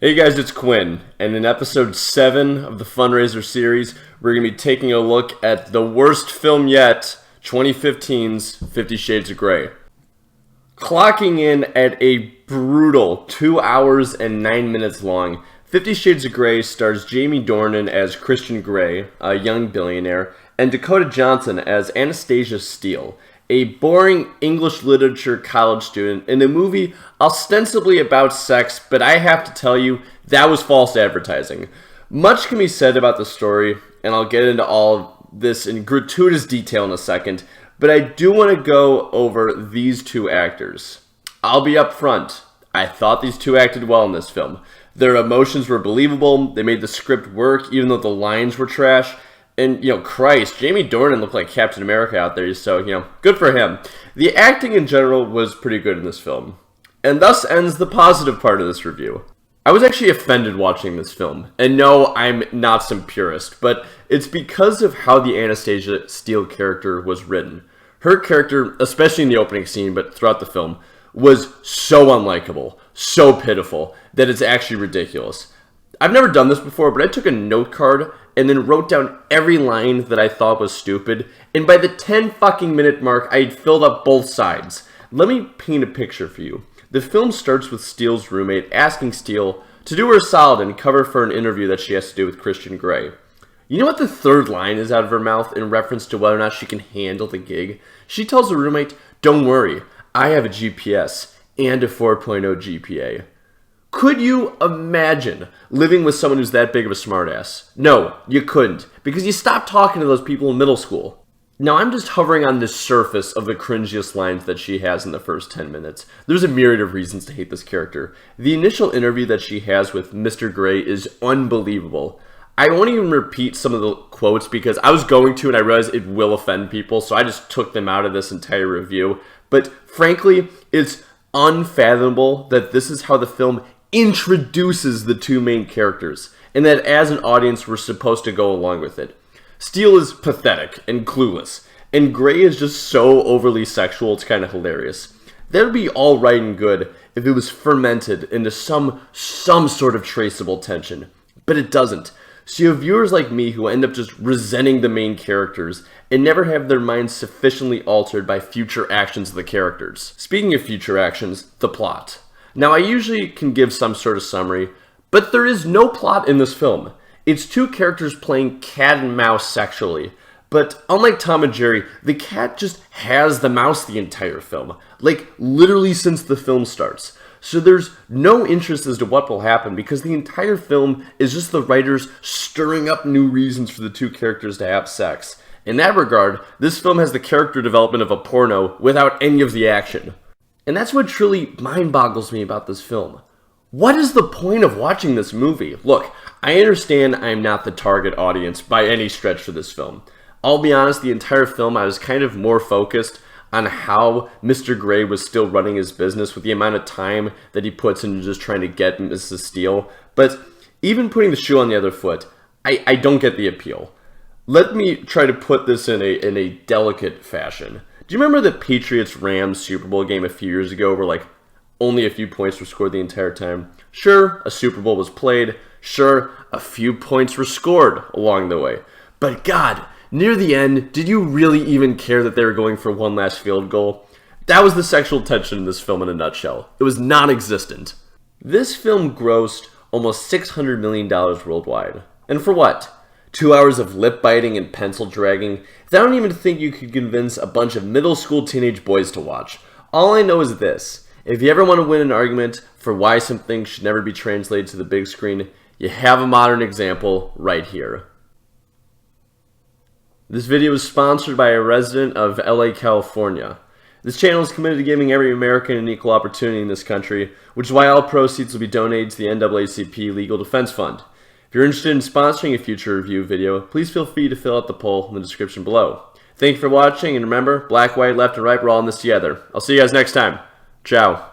Hey guys, it's Quinn, and in episode 7 of the Fundraiser series, we're going to be taking a look at the worst film yet, 2015's 50 Shades of Grey. Clocking in at a brutal 2 hours and 9 minutes long, 50 Shades of Grey stars Jamie Dornan as Christian Grey, a young billionaire, and Dakota Johnson as Anastasia Steele, a boring English literature college student in a movie ostensibly about sex, but I have to tell you, that was false advertising. Much can be said about the story, and I'll get into all of this in gratuitous detail in a second, but I do want to go over these two actors. I'll be upfront. I thought these two acted well in this film. Their emotions were believable, they made the script work even though the lines were trash. And, Christ, Jamie Dornan looked like Captain America out there, so, good for him. The acting in general was pretty good in this film. And thus ends the positive part of this review. I was actually offended watching this film. And no, I'm not some purist, but it's because of how the Anastasia Steele character was written. Her character, especially in the opening scene, but throughout the film, was so unlikable, so pitiful, that it's actually ridiculous. I've never done this before, but I took a note card and then wrote down every line that I thought was stupid, and by the 10 fucking minute mark, I had filled up both sides. Let me paint a picture for you. The film starts with Steele's roommate asking Steele to do her a solid and cover for an interview that she has to do with Christian Grey. You know what the third line is out of her mouth in reference to whether or not she can handle the gig? She tells her roommate, "Don't worry, I have a GPS and a 4.0 GPA. Could you imagine living with someone who's that big of a smartass? No, you couldn't, because you stopped talking to those people in middle school. Now, I'm just hovering on the surface of the cringiest lines that she has in the first 10 minutes. There's a myriad of reasons to hate this character. The initial interview that she has with Mr. Grey is unbelievable. I won't even repeat some of the quotes because I was going to and I realized it will offend people, so I just took them out of this entire review. But frankly, it's unfathomable that this is how the film introduces the two main characters, and that as an audience we're supposed to go along with it. Steele is pathetic and clueless, and Grey is just so overly sexual it's kind of hilarious. That would be all right and good if it was fermented into some sort of traceable tension, but it doesn't. So you have viewers like me who end up just resenting the main characters and never have their minds sufficiently altered by future actions of the characters. Speaking of future actions, the plot. Now, I usually can give some sort of summary, but there is no plot in this film. It's two characters playing cat and mouse sexually, but unlike Tom and Jerry, the cat just has the mouse the entire film, like literally since the film starts. So there's no interest as to what will happen because the entire film is just the writers stirring up new reasons for the two characters to have sex. In that regard, this film has the character development of a porno without any of the action. And that's what truly mind-boggles me about this film. What is the point of watching this movie? Look, I understand I'm not the target audience by any stretch for this film. I'll be honest, the entire film I was kind of more focused on how Mr. Grey was still running his business with the amount of time that he puts into just trying to get Mrs. Steele. But even putting the shoe on the other foot, I don't get the appeal. Let me try to put this in a delicate fashion. Do you remember the Patriots-Rams Super Bowl game a few years ago where only a few points were scored the entire time? Sure, a Super Bowl was played. Sure, a few points were scored along the way. But God, near the end, did you really even care that they were going for one last field goal? That was the sexual tension in this film in a nutshell. It was non-existent. This film grossed almost $600 million worldwide. And for what? 2 hours of lip biting and pencil dragging? I don't even think you could convince a bunch of middle school teenage boys to watch. All I know is this. If you ever want to win an argument for why something should never be translated to the big screen, you have a modern example right here. This video is sponsored by a resident of LA, California. This channel is committed to giving every American an equal opportunity in this country, which is why all proceeds will be donated to the NAACP Legal Defense Fund. If you're interested in sponsoring a future review video, please feel free to fill out the poll in the description below. Thank you for watching, and remember, black, white, left, and right, we're all in this together. I'll see you guys next time. Ciao.